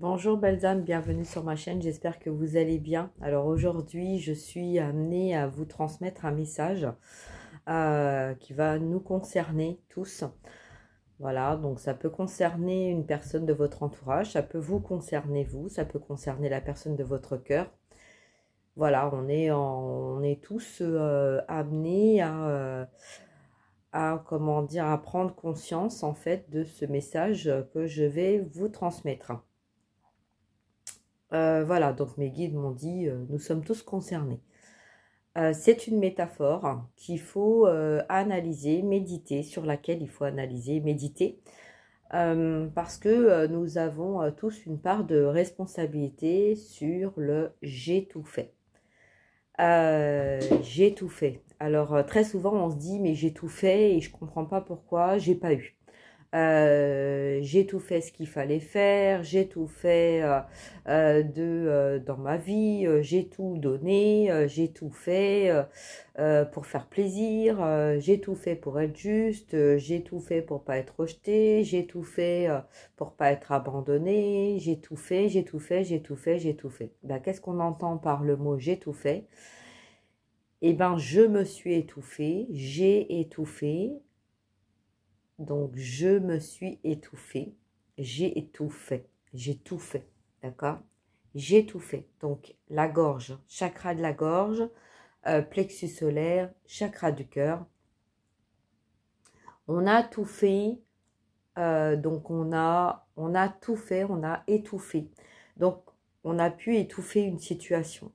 Bonjour belles âmes, bienvenue sur ma chaîne, j'espère que vous allez bien. Alors aujourd'hui, je suis amenée à vous transmettre un message qui va nous concerner tous. Voilà, donc ça peut concerner une personne de votre entourage, ça peut vous concerner vous, ça peut concerner la personne de votre cœur. Voilà, on est tous amenés comment dire, à prendre conscience en fait de ce message que je vais vous transmettre. Voilà, donc mes guides m'ont dit, nous sommes tous concernés. C'est une métaphore qu'il faut analyser, méditer, sur laquelle il faut analyser, méditer, parce que nous avons tous une part de responsabilité sur le j'ai tout fait. J'ai tout fait. Alors très souvent on se dit mais j'ai tout fait et je comprends pas pourquoi j'ai pas eu. J'ai tout fait ce qu'il fallait faire, j'ai tout fait dans ma vie, j'ai tout donné, j'ai tout fait pour faire plaisir, j'ai tout fait pour être juste, j'ai tout fait pour pas être rejeté, j'ai tout fait pour pas être abandonné, j'ai tout fait, j'ai tout fait, j'ai tout fait, j'ai tout fait. Ben, qu'est-ce qu'on entend par le mot j'ai tout fait? Eh ben, je me suis étouffée, j'ai étouffé. Donc, je me suis étouffée, j'ai étouffé, j'ai tout fait, d'accord? J'ai tout fait. Donc, la gorge, chakra de la gorge, plexus solaire, chakra du cœur. On a tout fait, donc on a tout fait, on a étouffé. Donc, on a pu étouffer une situation.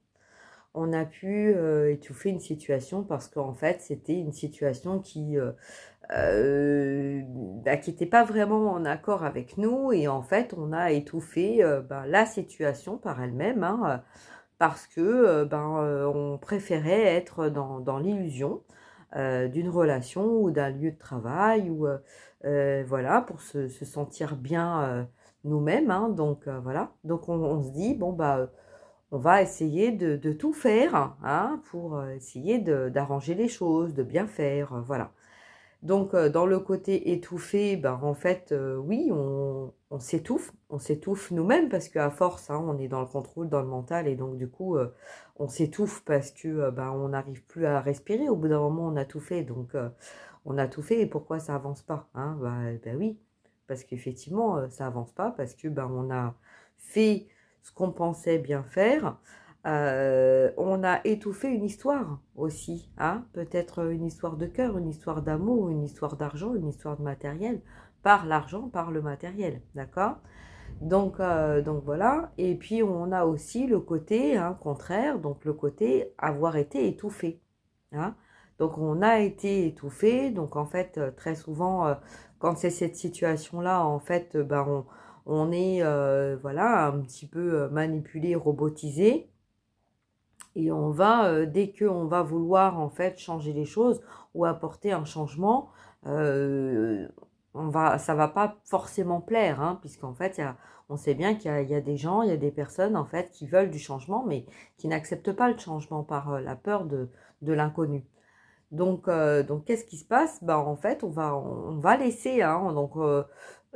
On a pu étouffer une situation parce qu'en fait, c'était une situation qui n'était pas vraiment en accord avec nous et en fait on a étouffé la situation par elle-même parce que on préférait être dans l'illusion d'une relation ou d'un lieu de travail ou voilà pour se sentir bien nous-mêmes donc voilà donc on se dit bon on va essayer de tout faire pour essayer d'arranger les choses, de bien faire, voilà. Donc, dans le côté étouffé, en fait, oui, on s'étouffe nous-mêmes parce qu'à force, on est dans le contrôle, dans le mental, et donc du coup, on s'étouffe parce que on n'arrive plus à respirer. Au bout d'un moment, on a tout fait, donc on a tout fait, et pourquoi ça avance pas oui, parce qu'effectivement, ça avance pas parce que on a fait ce qu'on pensait bien faire. On a étouffé une histoire aussi, peut-être une histoire de cœur, une histoire d'amour, une histoire d'argent, une histoire de matériel, par l'argent, par le matériel, d'accord? Donc voilà, et puis on a aussi le côté contraire, donc le côté avoir été étouffé, hein? Donc on a été étouffé, donc en fait très souvent quand c'est cette situation-là, en fait on est voilà un petit peu manipulé, robotisé. Et on va, dès qu'on va vouloir en fait changer les choses ou apporter un changement, euh, ça va pas forcément plaire, puisqu'en fait, on sait bien qu'il y a des gens, il y a des personnes en fait qui veulent du changement, mais qui n'acceptent pas le changement par la peur de l'inconnu. Donc qu'est-ce qui se passe? En fait, on va laisser,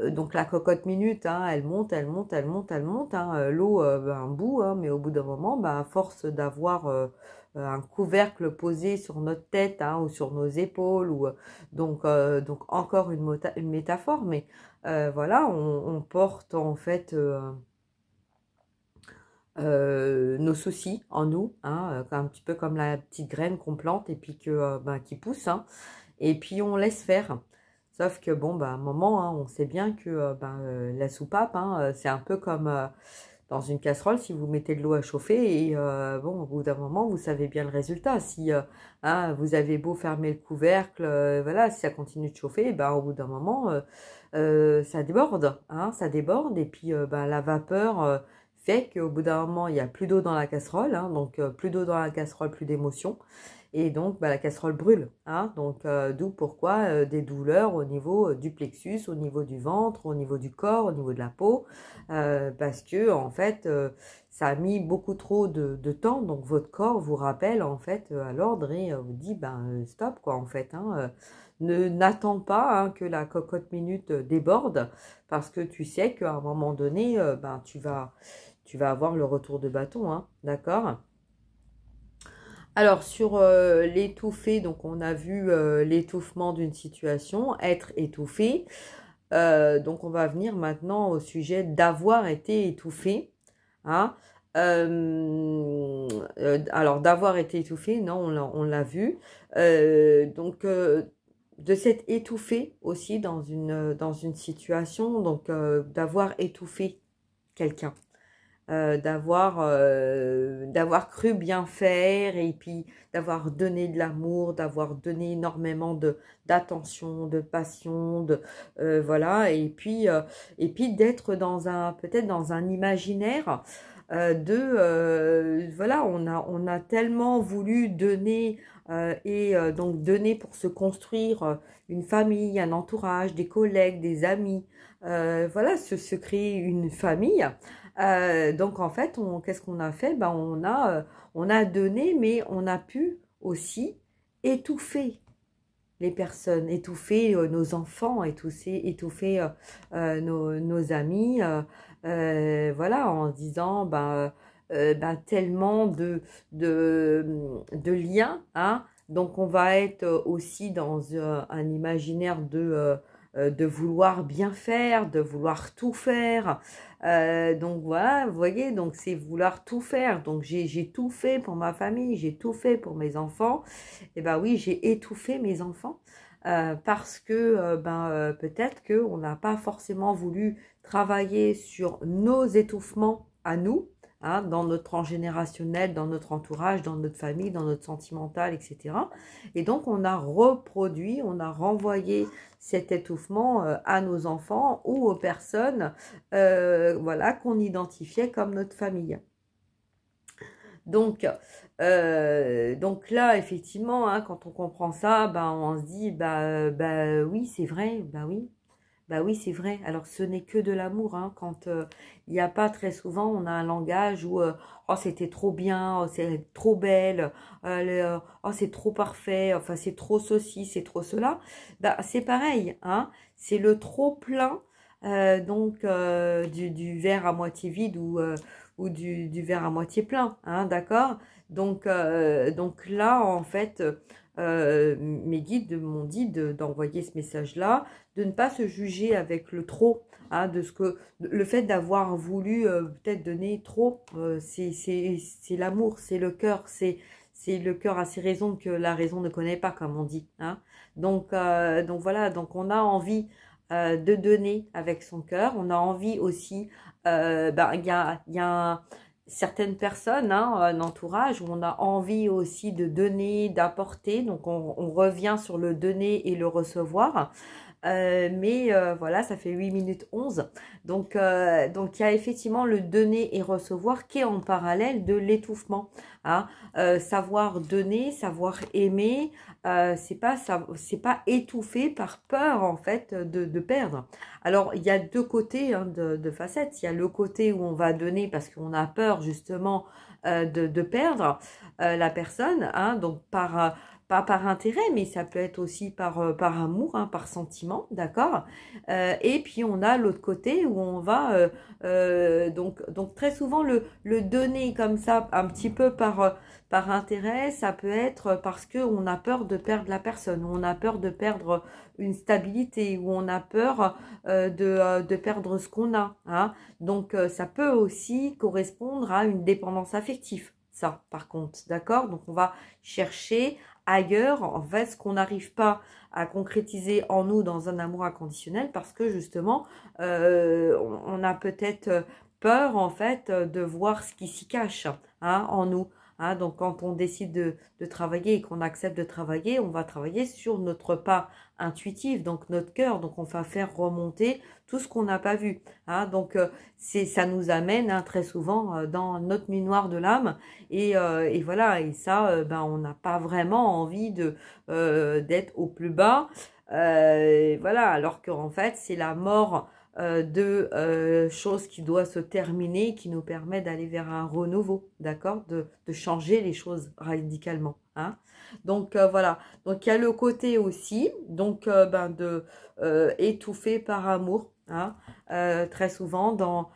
donc la cocotte minute, elle monte, elle monte, elle monte, elle monte, l'eau, un bout, mais au bout d'un moment, à force d'avoir un couvercle posé sur notre tête, ou sur nos épaules, donc encore une métaphore, mais voilà, on porte en fait nos soucis en nous, un petit peu comme la petite graine qu'on plante et puis qui pousse, et puis on laisse faire. Sauf que bon, à un moment, on sait bien que la soupape, c'est un peu comme dans une casserole, si vous mettez de l'eau à chauffer et bon, au bout d'un moment, vous savez bien le résultat. Si vous avez beau fermer le couvercle, voilà, si ça continue de chauffer, au bout d'un moment, ça déborde, ça déborde et puis la vapeur fait qu'au bout d'un moment, il n'y a plus d'eau dans la casserole, donc plus d'eau dans la casserole, plus d'émotion. et donc la casserole brûle, hein, donc d'où pourquoi des douleurs au niveau du plexus, au niveau du ventre, au niveau du corps, au niveau de la peau, parce que en fait ça a mis beaucoup trop de temps, donc votre corps vous rappelle en fait à l'ordre et vous dit stop quoi en fait, hein, n'attends pas hein, que la cocotte minute déborde, parce que tu sais qu'à un moment donné tu vas avoir le retour de bâton, hein, d'accord? Alors sur l'étouffé, donc on a vu l'étouffement d'une situation, être étouffé. Donc on va venir maintenant au sujet d'avoir été étouffé, hein. Alors d'avoir été étouffé, non, on l'a vu. De s'être étouffé aussi dans une situation, donc d'avoir étouffé quelqu'un. D'avoir cru bien faire et puis d'avoir donné de l'amour, d'avoir donné énormément d'attention, de passion, voilà, et puis d'être peut-être dans un imaginaire voilà, on a tellement voulu donner donc donner pour se construire une famille, un entourage, des collègues, des amis, voilà, se créer une famille. Donc en fait, qu'est-ce qu'on a fait? On a donné, mais on a pu aussi étouffer les personnes, étouffer nos enfants, étouffer nos amis, voilà, en se disant tellement de liens, hein. Donc on va être aussi dans un imaginaire de vouloir bien faire, de vouloir tout faire. Donc voilà, vous voyez, donc c'est vouloir tout faire. Donc j'ai tout fait pour ma famille, j'ai tout fait pour mes enfants. Et ben oui, j'ai étouffé mes enfants parce que peut-être qu'on n'a pas forcément voulu travailler sur nos étouffements à nous, hein, dans notre transgénérationnel, dans notre entourage, dans notre famille, dans notre sentimental, etc. Et donc on a reproduit, on a renvoyé cet étouffement à nos enfants ou aux personnes voilà, qu'on identifiait comme notre famille. Donc là, effectivement, hein, quand on comprend ça, on se dit, oui, c'est vrai, bah oui, c'est vrai. Alors, ce n'est que de l'amour, hein, quand il n'y a pas très souvent, on a un langage où, oh, c'était trop bien, oh, c'est trop belle, oh, c'est trop parfait, enfin, c'est trop ceci, c'est trop cela. C'est pareil, hein, c'est le trop plein, du verre à moitié vide ou du verre à moitié plein, hein, d'accord? Donc là, en fait, mes guides m'ont dit d'envoyer ce message-là, de ne pas se juger avec le trop, hein, le fait d'avoir voulu peut-être donner trop, c'est l'amour, c'est le cœur, c'est le cœur a ses raisons que la raison ne connaît pas, comme on dit, hein. Donc voilà, donc on a envie de donner avec son cœur, on a envie aussi, il y a certaines personnes, hein, un entourage où on a envie aussi de donner, d'apporter, donc on revient sur le donner et le recevoir. Voilà, ça fait 8 minutes 11. Donc il y a effectivement le donner et recevoir qui est en parallèle de l'étouffement, hein. Savoir donner, savoir aimer, c'est pas étouffer par peur en fait de perdre. Alors il y a deux côtés, hein, de facettes. Il y a le côté où on va donner parce qu'on a peur justement de perdre la personne, hein, donc pas par intérêt, mais ça peut être aussi par amour, hein, par sentiment, d'accord? Et puis on a l'autre côté où on va donc très souvent le donner comme ça, un petit peu par intérêt, ça peut être parce que on a peur de perdre la personne, ou on a peur de perdre une stabilité, ou on a peur de perdre ce qu'on a, hein. Donc ça peut aussi correspondre à une dépendance affective, ça par contre, d'accord? Donc on va chercher ailleurs, en fait, ce qu'on n'arrive pas à concrétiser en nous dans un amour inconditionnel parce que justement, on a peut-être peur en fait de voir ce qui s'y cache, hein, en nous. Hein. Donc, quand on décide de travailler et qu'on accepte de travailler, on va travailler sur notre part intuitive, donc notre cœur. Donc, on va faire remonter tout ce qu'on n'a pas vu. Hein. Donc, ça nous amène hein, très souvent dans notre nuit noire de l'âme. Et voilà, et ça, ben, on n'a pas vraiment envie d'être au plus bas. Voilà, alors qu'en fait, c'est la mort de choses qui doit se terminer, qui nous permet d'aller vers un renouveau, d'accord, de changer les choses radicalement. Hein. Donc voilà, donc il y a le côté aussi, donc ben, de étouffer par amour, hein, très souvent dans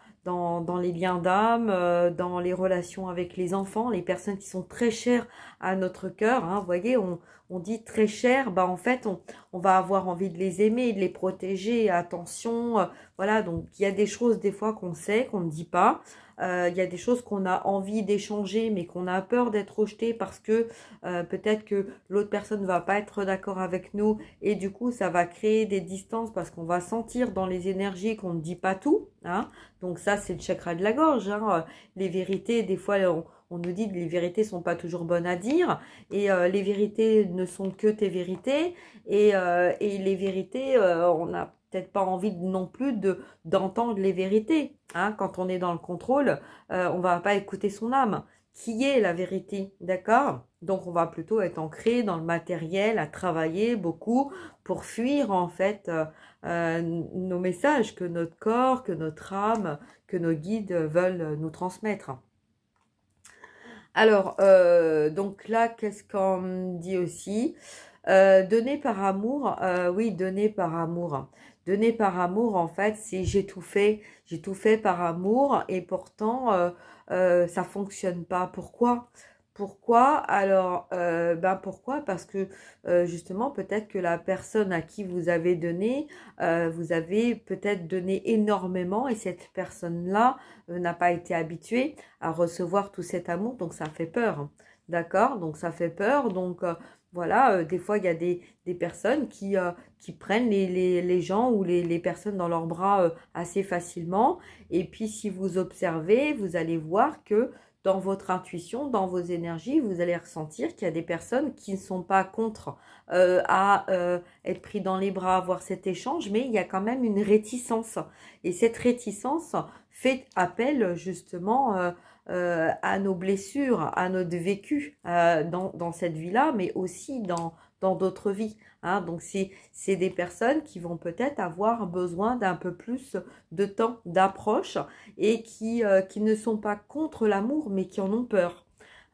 les liens d'âme, dans les relations avec les enfants, les personnes qui sont très chères à notre cœur. Hein, vous voyez, on dit très chères, bah en fait, on va avoir envie de les aimer, de les protéger, attention. Voilà, donc il y a des choses des fois qu'on sait, qu'on ne dit pas. Il y a des choses qu'on a envie d'échanger, mais qu'on a peur d'être rejeté parce que peut-être que l'autre personne ne va pas être d'accord avec nous. Et du coup, ça va créer des distances parce qu'on va sentir dans les énergies qu'on ne dit pas tout. Hein. Donc ça, c'est le chakra de la gorge. Hein. Les vérités, des fois, on nous dit que les vérités sont pas toujours bonnes à dire. Et les vérités ne sont que tes vérités. Et les vérités, on n'a peut-être pas envie non plus d'entendre les vérités. Hein. Quand on est dans le contrôle, on va pas écouter son âme. Qui est la vérité, d'accord? Donc, on va plutôt être ancré dans le matériel, à travailler beaucoup pour fuir, en fait, nos messages que notre corps, que notre âme, que nos guides veulent nous transmettre. Alors, donc là, qu'est-ce qu'on dit aussi? Donner par amour, oui, donner par amour. Donner par amour, en fait, c'est j'ai tout fait par amour et pourtant, ça fonctionne pas. Pourquoi? Pourquoi? Alors, ben pourquoi? Parce que justement, peut-être que la personne à qui vous avez donné, vous avez peut-être donné énormément et cette personne-là n'a pas été habituée à recevoir tout cet amour, donc ça fait peur. D'accord? Donc ça fait peur. Donc voilà, des fois il y a des personnes qui prennent les gens ou les personnes dans leurs bras assez facilement. Et puis si vous observez, vous allez voir que dans votre intuition, dans vos énergies, vous allez ressentir qu'il y a des personnes qui ne sont pas contre à être pris dans les bras, avoir cet échange, mais il y a quand même une réticence. Et cette réticence fait appel justement à nos blessures, à notre vécu dans cette vie-là, mais aussi dans d'autres vies. Hein. Donc, c'est des personnes qui vont peut-être avoir besoin d'un peu plus de temps d'approche et qui ne sont pas contre l'amour, mais qui en ont peur.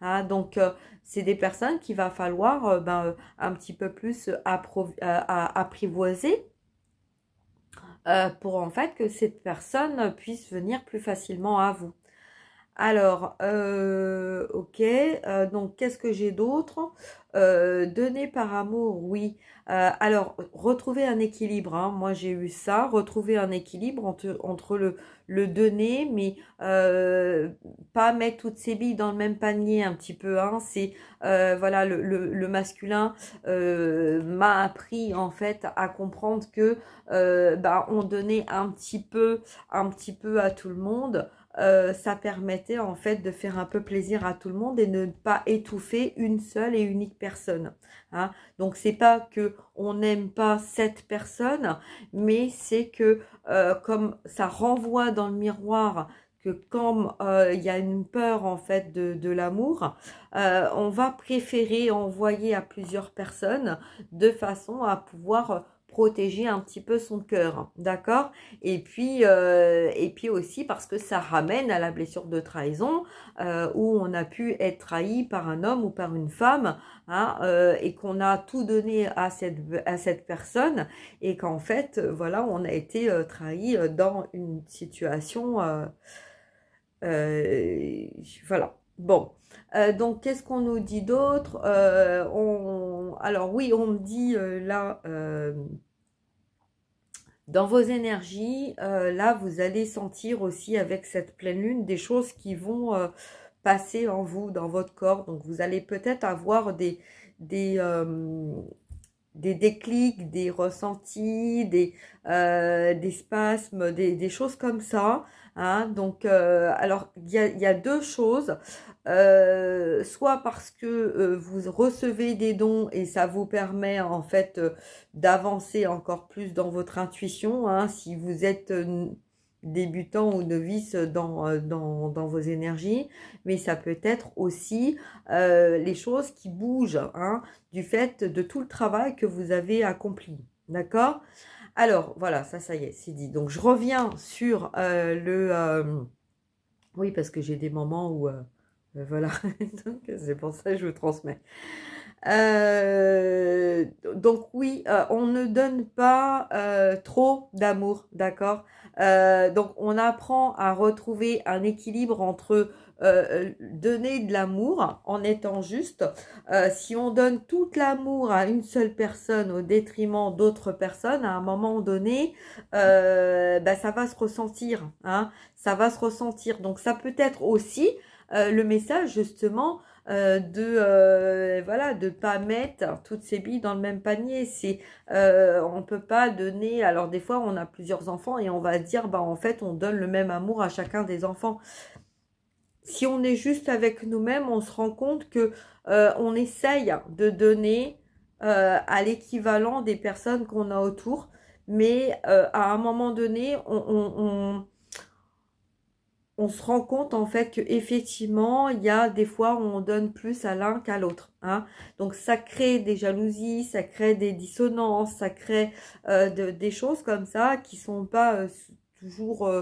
Hein. Donc, c'est des personnes qu'il va falloir un petit peu plus apprivoiser pour en fait que cette personne puisse venir plus facilement à vous. Alors, ok, donc qu'est-ce que j'ai d'autre? Donner par amour, oui. Alors, retrouver un équilibre, hein. Moi j'ai eu ça, retrouver un équilibre entre le donner, mais pas mettre toutes ses billes dans le même panier un petit peu. Hein. C'est voilà, le masculin m'a appris en fait à comprendre que on donnait un petit peu à tout le monde. Ça permettait en fait de faire un peu plaisir à tout le monde et ne pas étouffer une seule et unique personne. Hein. Donc c'est pas que on n'aime pas cette personne, mais c'est que comme ça renvoie dans le miroir que quand il y a une peur en fait de l'amour, on va préférer envoyer à plusieurs personnes de façon à pouvoir protéger un petit peu son cœur, d'accord? Et puis aussi parce que ça ramène à la blessure de trahison où on a pu être trahi par un homme ou par une femme, hein, et qu'on a tout donné à cette personne et qu'en fait, voilà, on a été trahi dans une situation, voilà. Bon, donc qu'est-ce qu'on nous dit d'autre? Alors oui, on me dit là, dans vos énergies, là, vous allez sentir aussi avec cette pleine lune des choses qui vont passer en vous, dans votre corps. Donc, vous allez peut-être avoir des des déclics, des ressentis, des spasmes, des choses comme ça. Hein. Donc, alors, il y a deux choses. Soit parce que vous recevez des dons et ça vous permet en fait d'avancer encore plus dans votre intuition. Hein, si vous êtes débutant ou novice dans vos énergies, mais ça peut être aussi les choses qui bougent, hein, du fait de tout le travail que vous avez accompli. D'accord? Alors, voilà, ça y est, c'est dit. Donc, je reviens sur oui, parce que j'ai des moments où... voilà, donc c'est pour ça que je vous transmets. Donc oui, on ne donne pas trop d'amour, d'accord? Donc on apprend à retrouver un équilibre entre donner de l'amour en étant juste. Si on donne tout l'amour à une seule personne au détriment d'autres personnes, à un moment donné, bah, ça va se ressentir, hein, ça va se ressentir. Donc ça peut être aussi le message justement voilà, de pas mettre toutes ses billes dans le même panier. C'est on peut pas donner. Alors des fois on a plusieurs enfants et on va dire bah en fait on donne le même amour à chacun des enfants. Si on est juste avec nous-mêmes, on se rend compte que on essaye de donner à l'équivalent des personnes qu'on a autour, mais à un moment donné on se rend compte en fait que effectivement il y a des fois où on donne plus à l'un qu'à l'autre, hein. Donc ça crée des jalousies, ça crée des dissonances, ça crée des choses comme ça qui sont pas toujours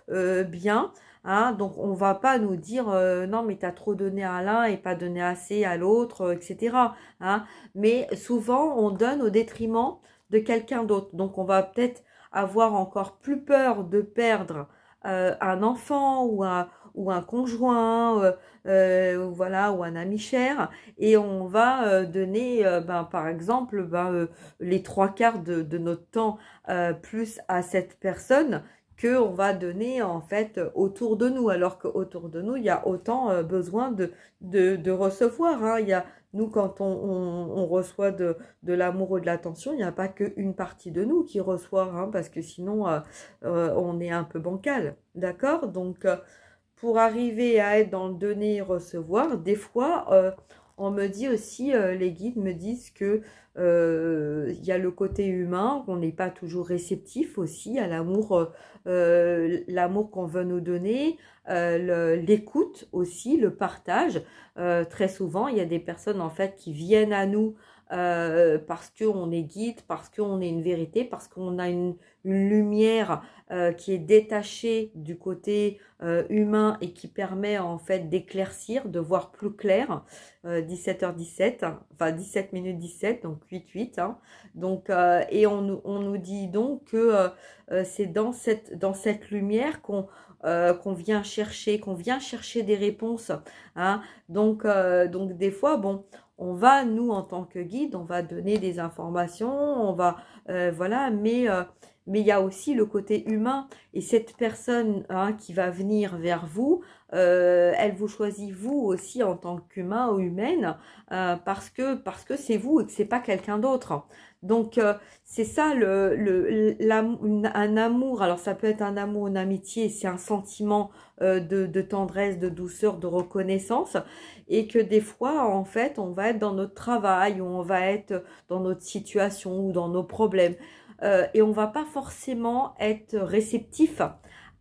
bien, hein. Donc on va pas nous dire non mais t'as trop donné à l'un et pas donné assez à l'autre, etc., hein. Mais souvent on donne au détriment de quelqu'un d'autre, donc on va peut-être avoir encore plus peur de perdre un enfant ou un conjoint, voilà, ou un ami cher, et on va donner, ben, par exemple, ben, les trois quarts de notre temps plus à cette personne que on va donner en fait autour de nous, alors qu'autour de nous, il y a autant besoin de recevoir, hein. Il y a, nous, quand on reçoit de l'amour ou de l'attention, il n'y a pas qu'une partie de nous qui reçoit, hein, parce que sinon, on est un peu bancal, d'accord? Donc, pour arriver à être dans le donner et recevoir, des fois, on me dit aussi, les guides me disent que il y a le côté humain, qu'on n'est pas toujours réceptif aussi à l'amour, l'amour qu'on veut nous donner, l'écoute aussi, le partage. Très souvent, il y a des personnes en fait qui viennent à nous parce qu'on est guide, parce qu'on est une vérité, parce qu'on a une lumière qui est détachée du côté humain et qui permet en fait d'éclaircir, de voir plus clair. 17h17, enfin 17 minutes 17, donc 8-8. Hein. Donc, et on nous dit donc que c'est dans cette lumière qu'on vient chercher des réponses. Hein. Donc des fois, bon, on va, nous, en tant que guide, on va donner des informations, on va, voilà, mais il y a aussi le côté humain. Et cette personne, hein, qui va venir vers vous, elle vous choisit vous aussi en tant qu'humain ou humaine, parce que c'est vous et que c'est pas quelqu'un d'autre. Donc, c'est ça un amour. Alors, ça peut être un amour, une amitié, c'est un sentiment de tendresse, de douceur, de reconnaissance. Et que des fois, en fait, on va être dans notre travail, ou on va être dans notre situation, ou dans nos problèmes. Et on va pas forcément être réceptif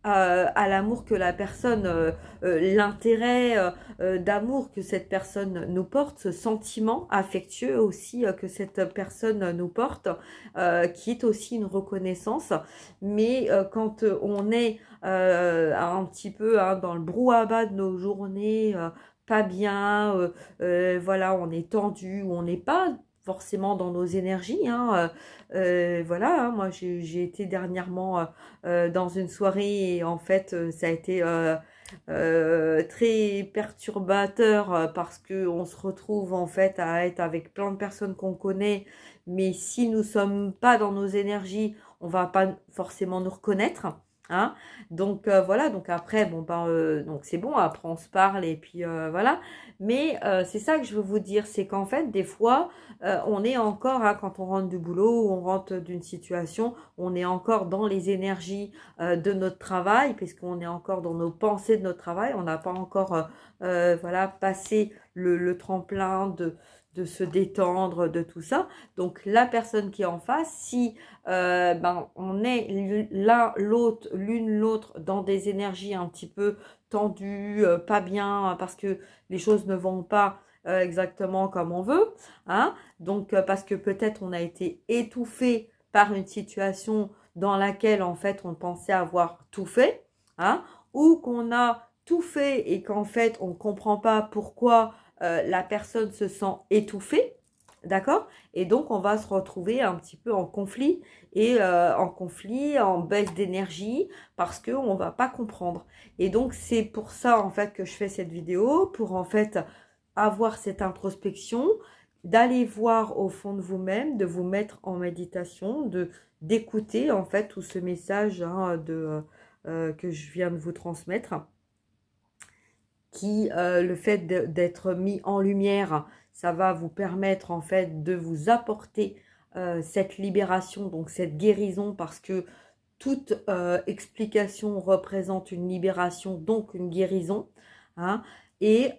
à l'amour que la personne, l'intérêt d'amour que cette personne nous porte, ce sentiment affectueux aussi que cette personne nous porte, qui est aussi une reconnaissance. Mais quand on est un petit peu, hein, dans le brouhaha de nos journées, pas bien, voilà, on est tendu, ou on n'est pas forcément dans nos énergies, hein, voilà, hein, moi j'ai été dernièrement dans une soirée et en fait ça a été très perturbateur parce que on se retrouve en fait à être avec plein de personnes qu'on connaît, mais si nous sommes pas dans nos énergies, on va pas forcément nous reconnaître. Hein. Donc voilà, donc après, bon ben, donc c'est bon, après on se parle et puis voilà. Mais c'est ça que je veux vous dire, c'est qu'en fait, des fois, on est encore, hein, quand on rentre du boulot ou on rentre d'une situation, on est encore dans les énergies de notre travail, puisqu'on est encore dans nos pensées de notre travail, on n'a pas encore, voilà, passé le tremplin de se détendre, de tout ça. Donc la personne qui est en face, si ben, on est l'un l'autre, l'une l'autre dans des énergies un petit peu tendues, pas bien, parce que les choses ne vont pas exactement comme on veut, hein. Donc parce que peut-être on a été étouffé par une situation dans laquelle en fait on pensait avoir tout fait, hein, ou qu'on a tout fait et qu'en fait on ne comprend pas pourquoi la personne se sent étouffée, d'accord? Et donc on va se retrouver un petit peu en conflit et en conflit, en baisse d'énergie, parce qu'on ne va pas comprendre. Et donc, c'est pour ça, en fait, que je fais cette vidéo, pour, en fait, avoir cette introspection, d'aller voir au fond de vous-même, de vous mettre en méditation, d'écouter, en fait, tout ce message hein, que je viens de vous transmettre, qui, le fait d'être mis en lumière, ça va vous permettre, en fait, de vous apporter cette libération, donc cette guérison, parce que toute explication représente une libération, donc une guérison, hein, et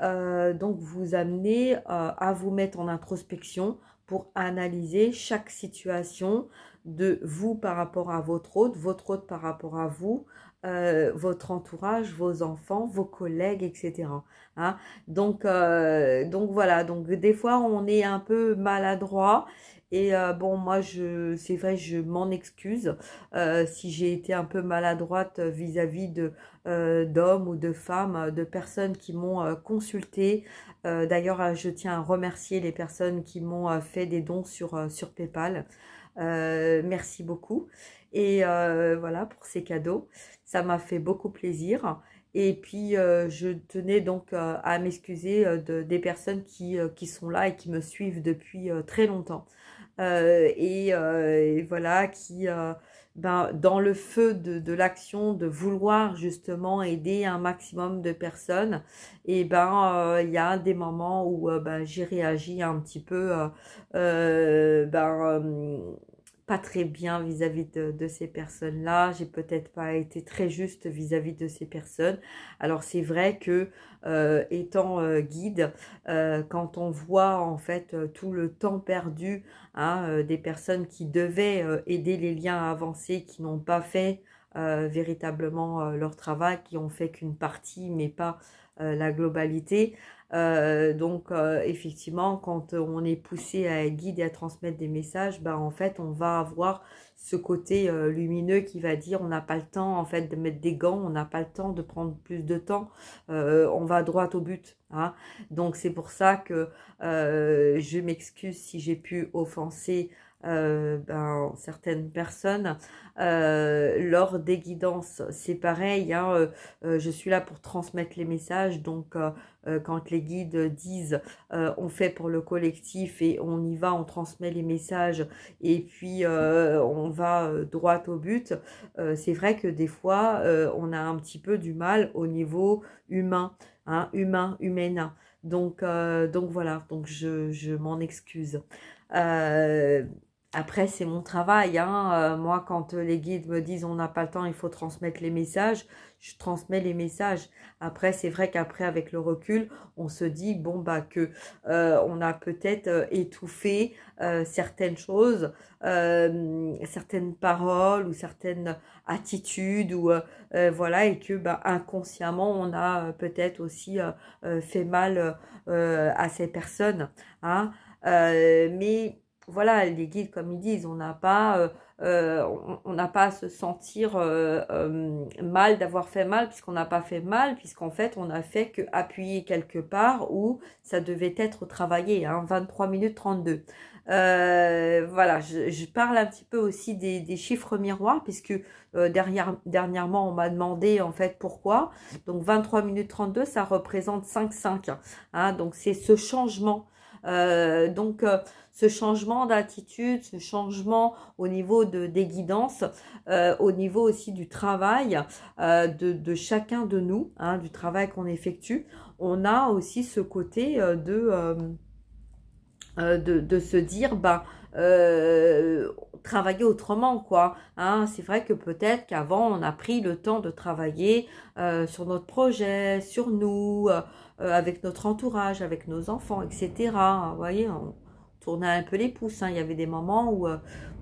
donc vous amener à vous mettre en introspection pour analyser chaque situation de vous par rapport à votre autre par rapport à vous, votre entourage, vos enfants, vos collègues, etc. Hein. Donc voilà, donc des fois on est un peu maladroit et bon moi c'est vrai je m'en excuse si j'ai été un peu maladroite vis-à-vis de d'hommes ou de femmes, de personnes qui m'ont consulté. D'ailleurs, je tiens à remercier les personnes qui m'ont fait des dons sur PayPal. Merci beaucoup. Et voilà pour ces cadeaux. Ça m'a fait beaucoup plaisir. Et puis, je tenais donc à m'excuser des personnes qui sont là et qui me suivent depuis très longtemps. Et voilà, qui, ben, dans le feu de l'action, de vouloir justement aider un maximum de personnes, et ben, il y a des moments où ben, j'ai réagi un petit peu, ben, pas très bien vis-à-vis de ces personnes-là. J'ai peut-être pas été très juste vis-à-vis de ces personnes. Alors c'est vrai que étant guide, quand on voit en fait tout le temps perdu, hein, des personnes qui devaient aider les liens à avancer, qui n'ont pas fait véritablement leur travail, qui ont fait qu'une partie, mais pas la globalité. Donc effectivement, quand on est poussé à être guide et à transmettre des messages, ben en fait on va avoir ce côté lumineux qui va dire on n'a pas le temps en fait de mettre des gants, on n'a pas le temps de prendre plus de temps, on va droit au but. Hein. Donc c'est pour ça que je m'excuse si j'ai pu offenser ben, certaines personnes. Lors des guidances, c'est pareil, hein, je suis là pour transmettre les messages, donc quand les guides disent on fait pour le collectif et on y va, on transmet les messages et puis on va droit au but, c'est vrai que des fois on a un petit peu du mal au niveau humain, hein, humaine. Donc voilà, donc je m'en excuse. Euh, Après, c'est mon travail. Hein. Moi, quand les guides me disent on n'a pas le temps, il faut transmettre les messages, je transmets les messages. Après, c'est vrai qu'après, avec le recul, on se dit bon bah que on a peut-être étouffé certaines choses, certaines paroles ou certaines attitudes ou voilà et que bah, inconsciemment on a peut-être aussi fait mal à ces personnes. Hein. Mais voilà, les guides, comme ils disent, on n'a pas à se sentir mal d'avoir fait mal, puisqu'on n'a pas fait mal, puisqu'en fait, on a fait que appuyer quelque part où ça devait être travaillé, hein, 23 minutes 32. Voilà, je parle un petit peu aussi des chiffres miroirs, puisque dernièrement, on m'a demandé en fait pourquoi. Donc 23 minutes 32, ça représente 5,5. Hein, donc c'est ce changement Ce changement d'attitude, ce changement au niveau des guidances, au niveau aussi du travail de chacun de nous, hein, du travail qu'on effectue, on a aussi ce côté de se dire, travailler autrement, quoi. Hein. C'est vrai que peut-être qu'avant, on a pris le temps de travailler sur notre projet, sur nous, avec notre entourage, avec nos enfants, etc. Vous voyez, on tournait un peu les pouces. Hein. Il y avait des moments où,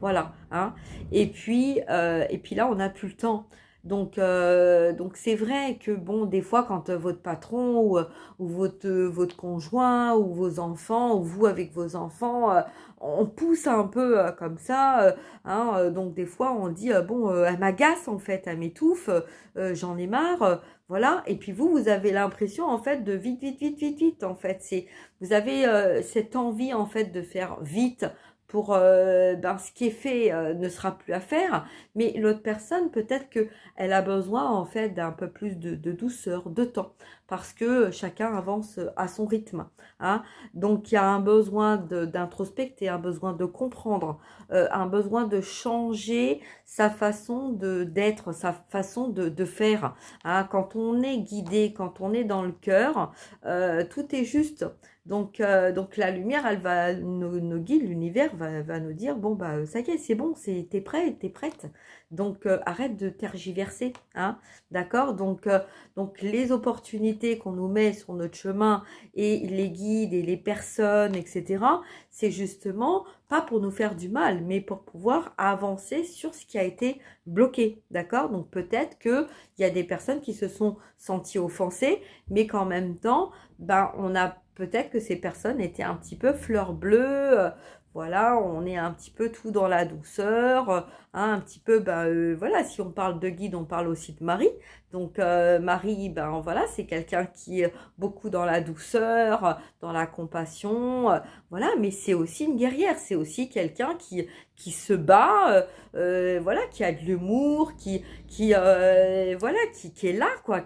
voilà. Hein. Et puis là, on n'a plus le temps. Donc c'est vrai que bon, des fois, quand votre patron ou votre conjoint ou vos enfants ou vous avec vos enfants, on pousse un peu comme ça, donc des fois on dit elle m'agace en fait, elle m'étouffe, j'en ai marre, voilà. Et puis vous avez l'impression en fait de vite, vite, vite, vite, vite en fait. Vous avez cette envie en fait de faire vite pour ce qui est fait ne sera plus à faire, mais l'autre personne peut-être que elle a besoin en fait d'un peu plus de douceur, de temps, parce que chacun avance à son rythme, hein. Donc il y a un besoin d'introspecter, un besoin de comprendre, un besoin de changer sa façon d'être, sa façon de faire, hein. Quand on est guidé, quand on est dans le cœur, tout est juste. Donc la lumière, elle va nous guide, l'univers va nous dire, bon, ça y est, c'est bon, t'es prêt, t'es prête. Donc, arrête de tergiverser, hein, d'accord. Donc les opportunités qu'on nous met sur notre chemin et les guides et les personnes, etc., c'est justement pas pour nous faire du mal, mais pour pouvoir avancer sur ce qui a été bloqué, d'accord. Donc, peut-être qu'il y a des personnes qui se sont senties offensées, mais qu'en même temps, on a peut-être que ces personnes étaient un petit peu fleurs bleues, voilà, on est un petit peu tout dans la douceur, hein, un petit peu, voilà, si on parle de guide, on parle aussi de Marie. Donc Marie, voilà, c'est quelqu'un qui est beaucoup dans la douceur, dans la compassion, voilà, mais c'est aussi une guerrière, c'est aussi quelqu'un qui se bat, voilà, qui a de l'humour, voilà, qui est là, quoi,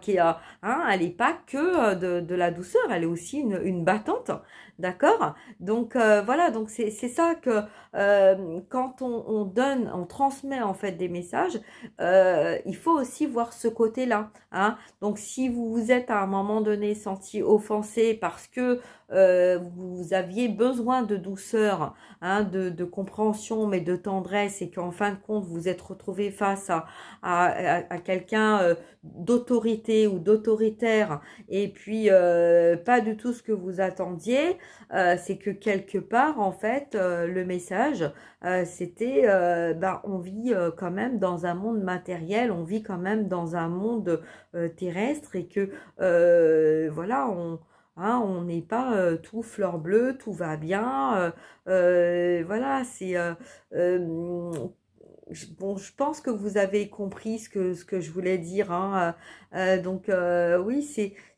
elle n'est pas que de la douceur, elle est aussi une battante, d'accord. Donc voilà, donc c'est ça que quand on donne, on transmet en fait des messages, il faut aussi voir ce côté-là. Hein. Donc si vous vous êtes à un moment donné senti offensé parce que vous aviez besoin de douceur, hein, de compréhension, mais de tendresse, et qu'en fin de compte vous êtes retrouvé face à quelqu'un d'autorité ou d'autoritaire, et puis pas du tout ce que vous attendiez, c'est que quelque part en fait le message c'était on vit quand même dans un monde matériel, on vit quand même dans un monde terrestre, et que voilà, on n'est pas tout fleur bleue, tout va bien, voilà, c'est bon, je pense que vous avez compris ce que je voulais dire, hein. Oui,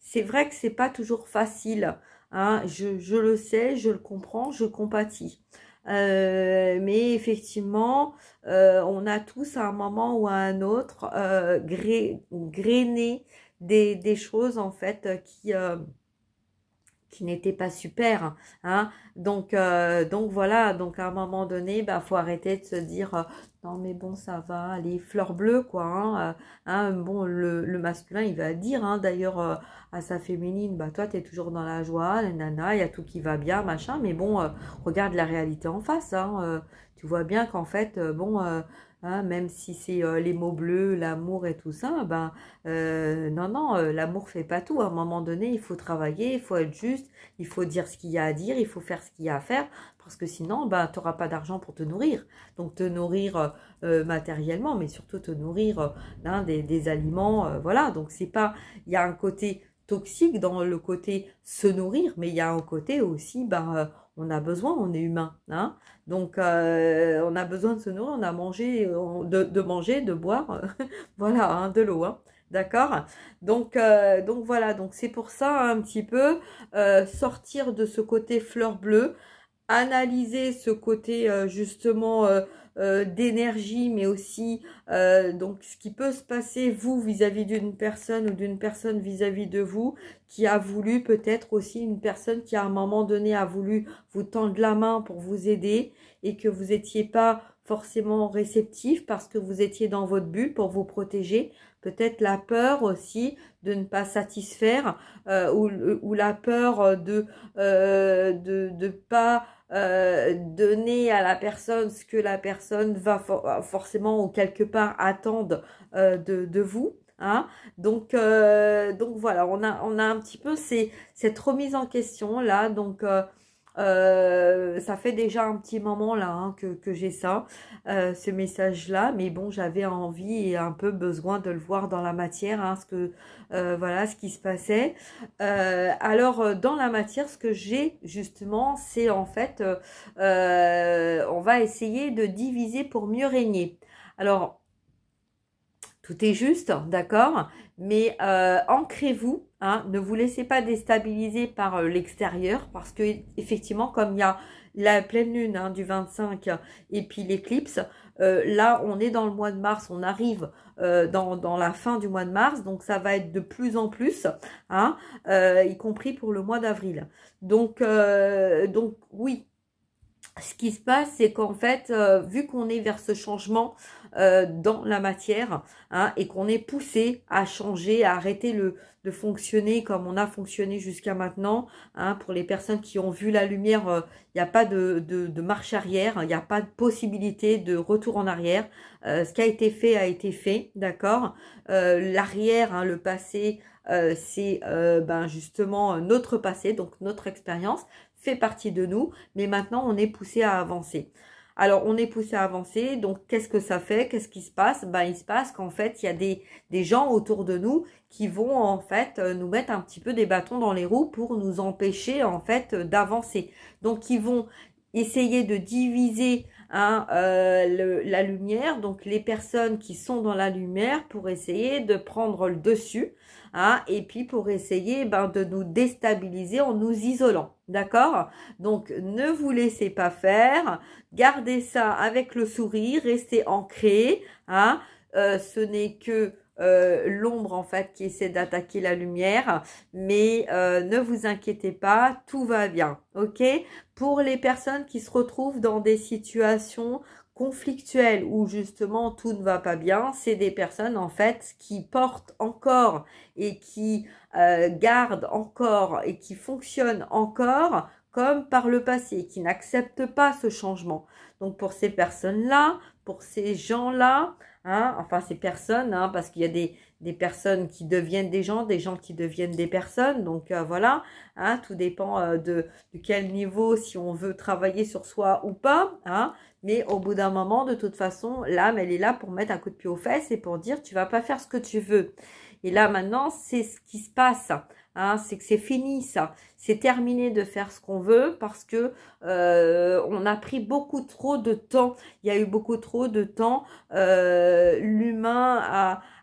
c'est vrai que c'est pas toujours facile, hein. Je le sais, je le comprends, je compatis. Mais effectivement, on a tous à un moment ou à un autre grainé des choses en fait qui n'étaient pas super, hein. Donc voilà, donc à un moment donné, faut arrêter de se dire non mais bon, ça va, les fleurs bleues, quoi, hein. Bon, le masculin, il va dire, hein, d'ailleurs à sa féminine, toi t'es toujours dans la joie, les nanas, il y a tout qui va bien, machin, mais bon, regarde la réalité en face, hein, tu vois bien qu'en fait, hein, même si c'est les mots bleus, l'amour et tout ça, non, l'amour fait pas tout. À un moment donné, il faut travailler, il faut être juste, il faut dire ce qu'il y a à dire, il faut faire ce qu'il y a à faire, parce que sinon, tu n'auras pas d'argent pour te nourrir. Donc, te nourrir matériellement, mais surtout te nourrir des aliments, voilà. Donc, c'est pas, il y a un côté toxique dans le côté se nourrir, mais il y a un côté aussi, on a besoin, on est humain, hein. Donc, on a besoin de se nourrir, on a mangé, de manger, de boire, voilà, hein, de l'eau, hein. D'accord. Donc voilà, donc c'est pour ça un petit peu sortir de ce côté fleur bleue, analyser ce côté justement d'énergie, mais aussi donc ce qui peut se passer vous vis-à-vis d'une personne ou d'une personne vis-à-vis de vous qui a voulu, peut-être aussi une personne qui à un moment donné a voulu vous tendre la main pour vous aider et que vous n'étiez pas forcément réceptif parce que vous étiez dans votre bulle pour vous protéger. Peut-être la peur aussi de ne pas satisfaire ou la peur de pas donner à la personne ce que la personne va forcément ou quelque part attendre de vous. Hein. Donc voilà, on a un petit peu cette remise en question là. Donc ça fait déjà un petit moment là hein, que j'ai ça, ce message-là, mais bon, j'avais envie et un peu besoin de le voir dans la matière, hein, voilà, ce qui se passait. Alors, dans la matière, ce que j'ai justement, c'est en fait, on va essayer de diviser pour mieux régner. Alors, tout est juste, d'accord, mais ancrez-vous, hein, ne vous laissez pas déstabiliser par l'extérieur parce que effectivement, comme il y a la pleine lune hein, du 25 et puis l'éclipse, là on est dans le mois de mars, on arrive dans la fin du mois de mars, donc ça va être de plus en plus, hein, y compris pour le mois d'avril. Donc oui. Ce qui se passe, c'est qu'en fait, vu qu'on est vers ce changement dans la matière hein, et qu'on est poussé à changer, à arrêter de fonctionner comme on a fonctionné jusqu'à maintenant, hein, pour les personnes qui ont vu la lumière, il n'y a pas de marche arrière, il n'y a pas de possibilité de retour en arrière. Ce qui a été fait, d'accord. L'arrière, hein, le passé, c'est ben justement notre passé, donc notre expérience fait partie de nous, mais maintenant on est poussé à avancer. Alors on est poussé à avancer, donc qu'est-ce que ça fait? Qu'est-ce qui se passe? Ben il se passe qu'en fait il y a des gens autour de nous qui vont en fait nous mettre un petit peu des bâtons dans les roues pour nous empêcher en fait d'avancer. Donc ils vont essayer de diviser hein, la lumière, donc les personnes qui sont dans la lumière pour essayer de prendre le dessus. Hein, et puis pour essayer de nous déstabiliser en nous isolant, d'accord? Donc ne vous laissez pas faire, gardez ça avec le sourire, restez ancré, hein, ce n'est que l'ombre en fait qui essaie d'attaquer la lumière, mais ne vous inquiétez pas, tout va bien, ok? Pour les personnes qui se retrouvent dans des situations conflictuelles où justement tout ne va pas bien, c'est des personnes en fait qui portent encore et qui gardent encore et qui fonctionnent encore comme par le passé, qui n'acceptent pas ce changement. Donc pour ces personnes-là, pour ces gens-là, hein, enfin ces personnes, hein, parce qu'il y a des personnes qui deviennent des gens qui deviennent des personnes, donc voilà, hein, tout dépend de quel niveau, si on veut travailler sur soi ou pas, hein, mais au bout d'un moment, de toute façon, l'âme, elle est là pour mettre un coup de pied aux fesses et pour dire, tu vas pas faire ce que tu veux. Et là, maintenant, c'est ce qui se passe. Hein, c'est que c'est fini, ça. C'est terminé de faire ce qu'on veut parce que on a pris beaucoup trop de temps. Il y a eu beaucoup trop de temps. L'humain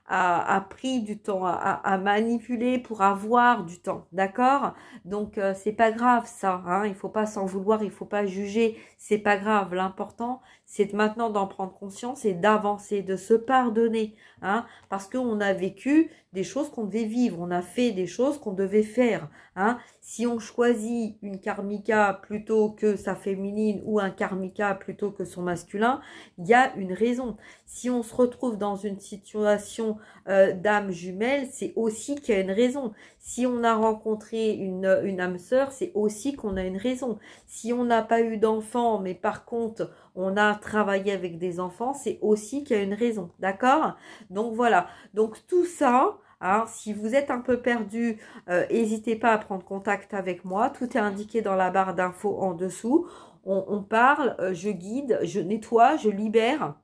a pris du temps à manipuler pour avoir du temps. D'accord? Donc, c'est pas grave, ça. Hein, il faut pas s'en vouloir, il faut pas juger. C'est pas grave. L'important, c'est maintenant d'en prendre conscience et d'avancer, de se pardonner. Hein, parce qu'on a vécu des choses qu'on devait vivre, on a fait des choses qu'on devait faire. Hein. Si on choisit une karmika plutôt que sa féminine ou un karmika plutôt que son masculin, il y a une raison. Si on se retrouve dans une situation d'âme jumelle, c'est aussi qu'il y a une raison. Si on a rencontré une âme sœur, c'est aussi qu'on a une raison. Si on n'a pas eu d'enfant, mais par contre, on a travaillé avec des enfants, c'est aussi qu'il y a une raison. D'accord? Donc voilà. Donc tout ça, hein, si vous êtes un peu perdu, n'hésitez pas à prendre contact avec moi. Tout est indiqué dans la barre d'infos en dessous. On parle, je guide, je nettoie, je libère.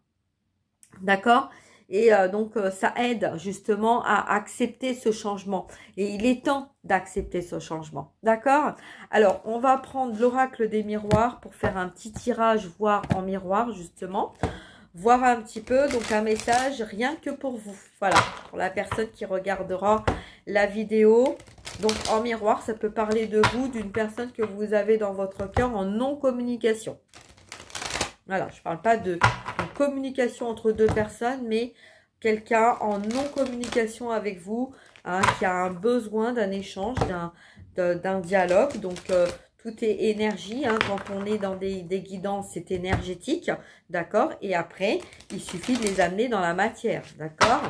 D'accord? Et donc, ça aide justement à accepter ce changement. Et il est temps d'accepter ce changement. D'accord? Alors, on va prendre l'oracle des miroirs pour faire un petit tirage, voir en miroir, justement. Voir un petit peu, donc un message rien que pour vous. Voilà, pour la personne qui regardera la vidéo. Donc, en miroir, ça peut parler de vous, d'une personne que vous avez dans votre cœur en non-communication. Voilà, je ne parle pas de communication entre deux personnes, mais quelqu'un en non-communication avec vous, hein, qui a un besoin d'un échange, d'un dialogue. Donc, tout est énergie. Hein, quand on est dans des guidances, c'est énergétique. D'accord? Et après, il suffit de les amener dans la matière. D'accord?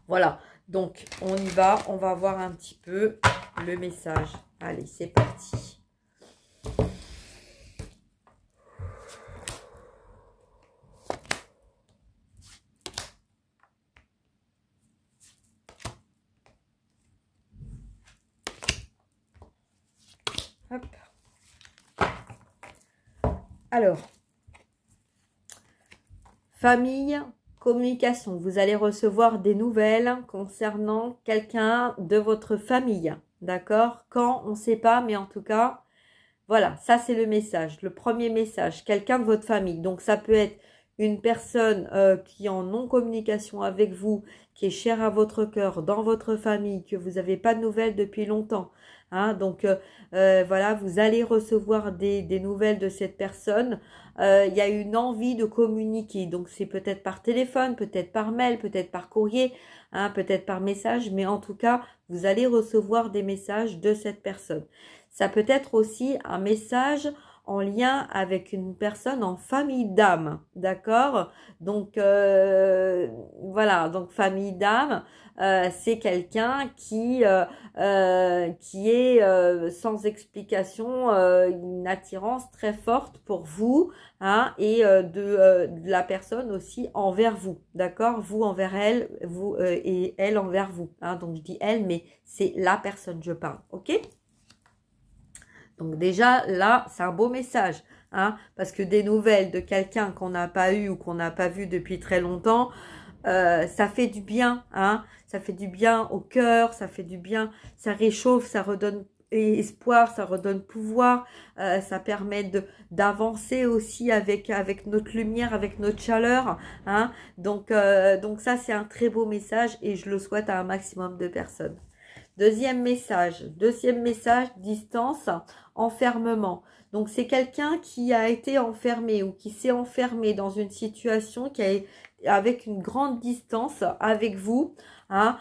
Voilà. Donc, on y va. On va voir un petit peu le message. Allez, c'est parti. Hop. Alors, famille, communication. Vous allez recevoir des nouvelles concernant quelqu'un de votre famille. D'accord? Quand, on ne sait pas, mais en tout cas, voilà, ça c'est le message. Le premier message, quelqu'un de votre famille. Donc, ça peut être une personne qui est en non-communication avec vous, qui est chère à votre cœur, dans votre famille, que vous n'avez pas de nouvelles depuis longtemps. Hein, donc, voilà, vous allez recevoir des nouvelles de cette personne. Il y a une envie de communiquer. Donc, c'est peut-être par téléphone, peut-être par mail, peut-être par courrier, hein, peut-être par message. Mais en tout cas, vous allez recevoir des messages de cette personne. Ça peut être aussi un message en lien avec une personne en famille d'âme, d'accord? Donc, voilà, donc famille d'âme, c'est quelqu'un qui est sans explication, une attirance très forte pour vous, hein, et de la personne aussi envers vous, d'accord? Vous envers elle, vous et elle envers vous, hein, donc je dis elle, mais c'est la personne, je parle, ok? Donc déjà, là, c'est un beau message, hein, parce que des nouvelles de quelqu'un qu'on n'a pas eu ou qu'on n'a pas vu depuis très longtemps, ça fait du bien, hein, ça fait du bien au cœur, ça fait du bien, ça réchauffe, ça redonne espoir, ça redonne pouvoir, ça permet d'avancer aussi avec notre lumière, avec notre chaleur, hein, donc ça, c'est un très beau message et je le souhaite à un maximum de personnes. Deuxième message, distance, enfermement. Donc, c'est quelqu'un qui a été enfermé ou qui s'est enfermé dans une situation avec une grande distance avec vous. Hein.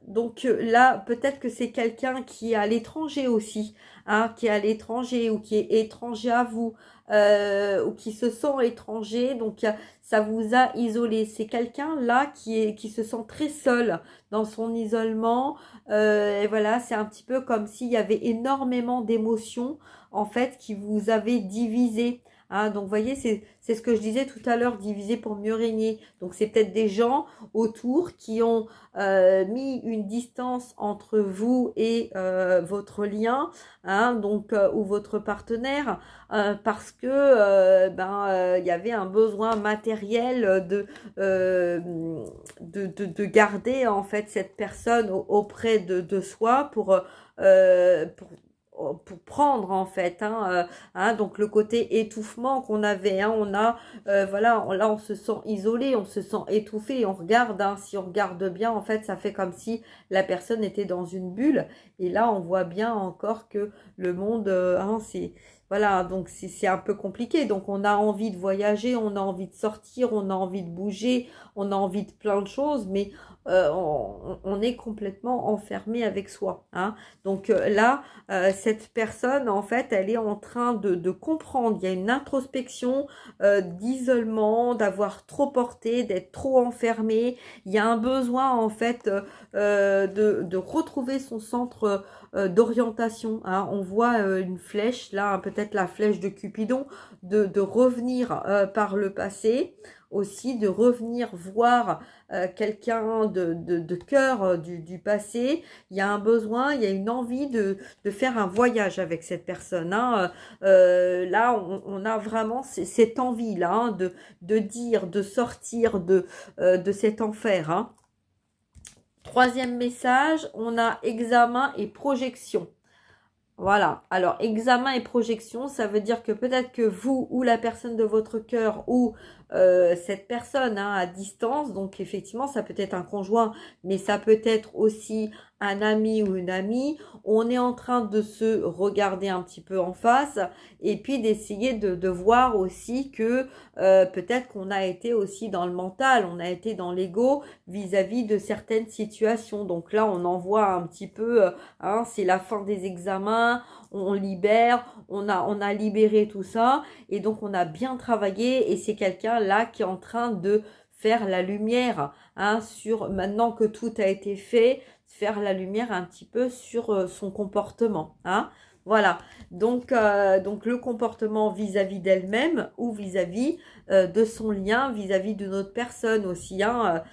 Donc là, peut-être que c'est quelqu'un qui est à l'étranger aussi, hein, qui est à l'étranger ou qui est étranger à vous, ou qui se sent étranger. Donc, ça vous a isolé. C'est quelqu'un là qui se sent très seul dans son isolement. Et voilà, c'est un petit peu comme s'il y avait énormément d'émotions en fait qui vous avaient divisé. Hein, donc, vous voyez, c'est ce que je disais tout à l'heure, diviser pour mieux régner. Donc, c'est peut-être des gens autour qui ont mis une distance entre vous et votre lien, hein, donc ou votre partenaire, parce que il y avait un besoin matériel de garder en fait cette personne auprès de soi pour prendre en fait, hein, donc le côté étouffement qu'on avait, hein, on a voilà, là on se sent isolé, on se sent étouffé et on regarde, hein, si on regarde bien en fait ça fait comme si la personne était dans une bulle et là on voit bien encore que le monde, hein, c'est voilà, donc c'est un peu compliqué, donc on a envie de voyager, on a envie de sortir, on a envie de bouger, on a envie de plein de choses, mais on est complètement enfermé avec soi, hein. Donc là, cette personne, en fait, elle est en train de comprendre, il y a une introspection d'isolement, d'avoir trop porté, d'être trop enfermé, il y a un besoin, en fait, de retrouver son centre d'orientation, hein. On voit une flèche, là, peut-être la flèche de Cupidon, de revenir par le passé, aussi de revenir voir quelqu'un de cœur du passé. Il y a un besoin, il y a une envie de faire un voyage avec cette personne, hein. Là, on a vraiment cette envie-là, hein, de dire, de sortir de cet enfer, hein. Troisième message, on a examen et projection. Voilà, alors examen et projection, ça veut dire que peut-être que vous ou la personne de votre cœur ou cette personne hein, à distance. Donc effectivement, ça peut être un conjoint, mais ça peut être aussi un ami ou une amie. On est en train de se regarder un petit peu en face et puis d'essayer de voir aussi que peut-être qu'on a été aussi dans le mental, on a été dans l'ego vis-à-vis de certaines situations. Donc là, on en voit un petit peu, hein, c'est la fin des examens, on libère, on a libéré tout ça et donc on a bien travaillé et c'est quelqu'un là qui est en train de faire la lumière hein, sur, maintenant que tout a été fait, faire la lumière un petit peu sur son comportement. Hein. Voilà, donc le comportement vis-à-vis d'elle-même ou vis-à-vis de son lien, vis-à-vis d'une autre personne aussi. Hein,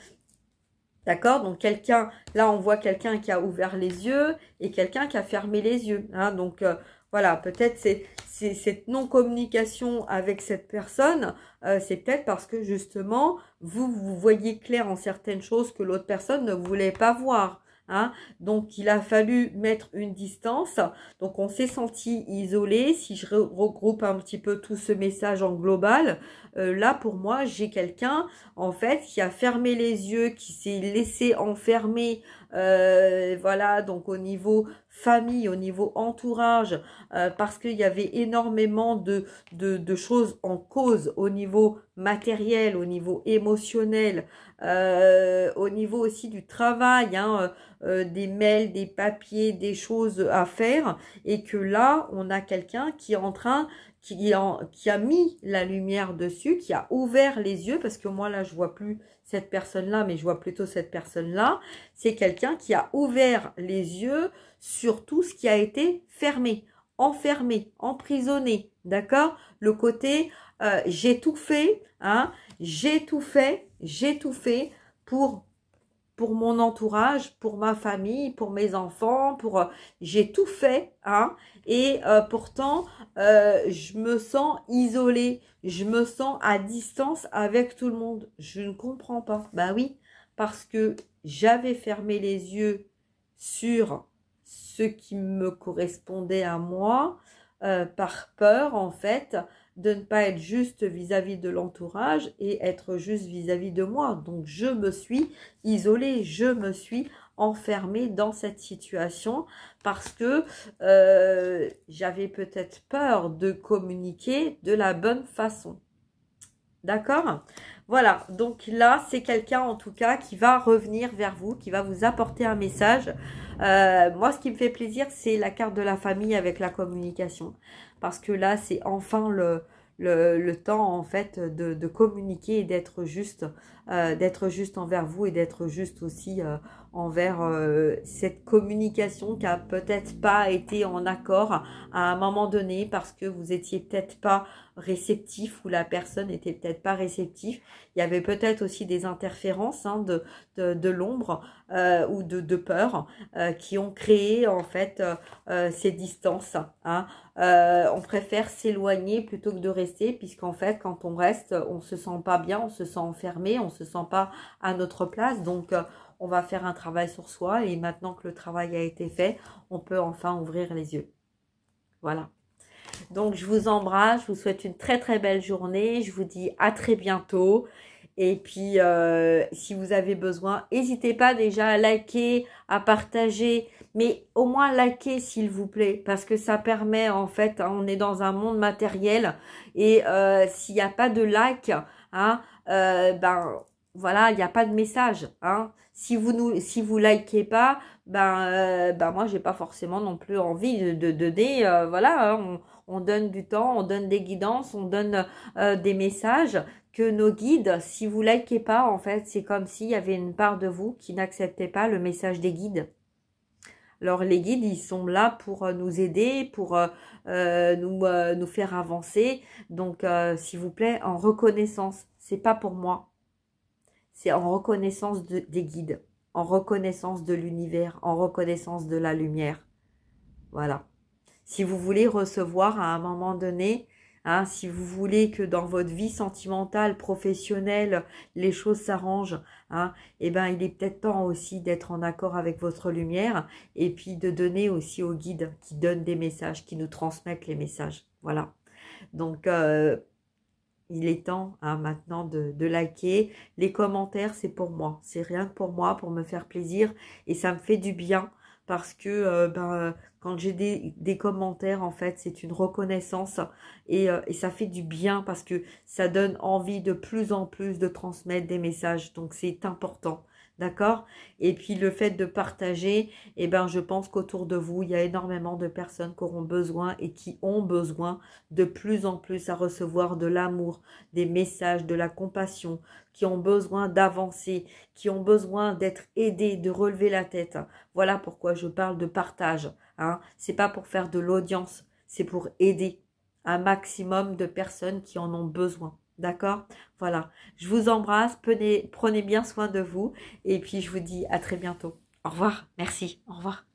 d'accord, donc quelqu'un, là on voit quelqu'un qui a ouvert les yeux et quelqu'un qui a fermé les yeux. Hein, donc voilà, peut-être c'est cette non-communication avec cette personne, c'est peut-être parce que justement, vous voyez clair en certaines choses que l'autre personne ne voulait pas voir. Hein. Donc, il a fallu mettre une distance. Donc, on s'est senti isolé. Si je regroupe un petit peu tout ce message en global, là, pour moi, j'ai quelqu'un, en fait, qui a fermé les yeux, qui s'est laissé enfermer, voilà, donc au niveau famille, au niveau entourage, parce qu'il y avait énormément de choses en cause au niveau matériel, au niveau émotionnel, au niveau aussi du travail, hein, des mails, des papiers, des choses à faire, et que là, on a quelqu'un qui est en train, qui a mis la lumière dessus, qui a ouvert les yeux, parce que moi là, je vois plus cette personne-là, mais je vois plutôt cette personne-là, c'est quelqu'un qui a ouvert les yeux sur tout ce qui a été fermé, enfermé, emprisonné, d'accord? Le côté, j'ai tout fait, hein, j'ai tout fait pour mon entourage, pour ma famille, pour mes enfants, j'ai tout fait, hein, et pourtant je me sens isolée, je me sens à distance avec tout le monde. Je ne comprends pas. Bah oui, parce que j'avais fermé les yeux sur ce qui me correspondait à moi, par peur en fait de ne pas être juste vis-à-vis de l'entourage et être juste vis-à-vis de moi. Donc, je me suis isolée, je me suis enfermée dans cette situation parce que j'avais peut-être peur de communiquer de la bonne façon. D'accord? Voilà, donc là, c'est quelqu'un en tout cas qui va revenir vers vous, qui va vous apporter un message. Moi, ce qui me fait plaisir, c'est la carte de la famille avec la communication. Parce que là, c'est enfin le temps, en fait, de communiquer et d'être juste envers vous et d'être juste aussi envers cette communication qui a peut-être pas été en accord à un moment donné parce que vous étiez peut-être pas réceptif ou la personne n'était peut-être pas réceptive. Il y avait peut-être aussi des interférences hein, de l'ombre ou de peur qui ont créé en fait ces distances. Hein. On préfère s'éloigner plutôt que de rester puisqu'en fait quand on reste, on se sent pas bien, on se sent enfermé, on se sent pas à notre place. Donc on va faire un travail sur soi et maintenant que le travail a été fait, on peut enfin ouvrir les yeux. Voilà. Donc, je vous embrasse, je vous souhaite une très très belle journée. Je vous dis à très bientôt. Et puis, si vous avez besoin, n'hésitez pas déjà à liker, à partager, mais au moins liker s'il vous plaît, parce que ça permet en fait, hein, on est dans un monde matériel et s'il n'y a pas de like, hein, ben voilà, il n'y a pas de message. Hein. Si vous likez pas, ben moi j'ai pas forcément non plus envie de donner, voilà. Hein, on donne du temps, on donne des guidances, on donne des messages que nos guides, si vous likez pas, en fait, c'est comme s'il y avait une part de vous qui n'acceptait pas le message des guides. Alors, les guides, ils sont là pour nous aider, pour nous faire avancer. Donc, s'il vous plaît, en reconnaissance, c'est pas pour moi. C'est en reconnaissance des guides, en reconnaissance de l'univers, en reconnaissance de la lumière. Voilà. Si vous voulez recevoir à un moment donné, hein, si vous voulez que dans votre vie sentimentale, professionnelle, les choses s'arrangent, hein, eh ben, il est peut-être temps aussi d'être en accord avec votre lumière et puis de donner aussi aux guides qui donnent des messages, qui nous transmettent les messages. Voilà. Donc, il est temps hein, maintenant de liker. Les commentaires, c'est pour moi. C'est rien que pour moi, pour me faire plaisir. Et ça me fait du bien parce que quand j'ai des commentaires, en fait, c'est une reconnaissance. Et ça fait du bien parce que ça donne envie de plus en plus de transmettre des messages. Donc, c'est important. D'accord? Et puis, le fait de partager, eh ben, je pense qu'autour de vous, il y a énormément de personnes qui auront besoin et qui ont besoin de plus en plus à recevoir de l'amour, des messages, de la compassion, qui ont besoin d'avancer, qui ont besoin d'être aidés, de relever la tête. Voilà pourquoi je parle de partage. Hein. C'est pas pour faire de l'audience, c'est pour aider un maximum de personnes qui en ont besoin. D'accord? Voilà. Je vous embrasse, prenez bien soin de vous et puis je vous dis à très bientôt. Au revoir. Merci. Au revoir.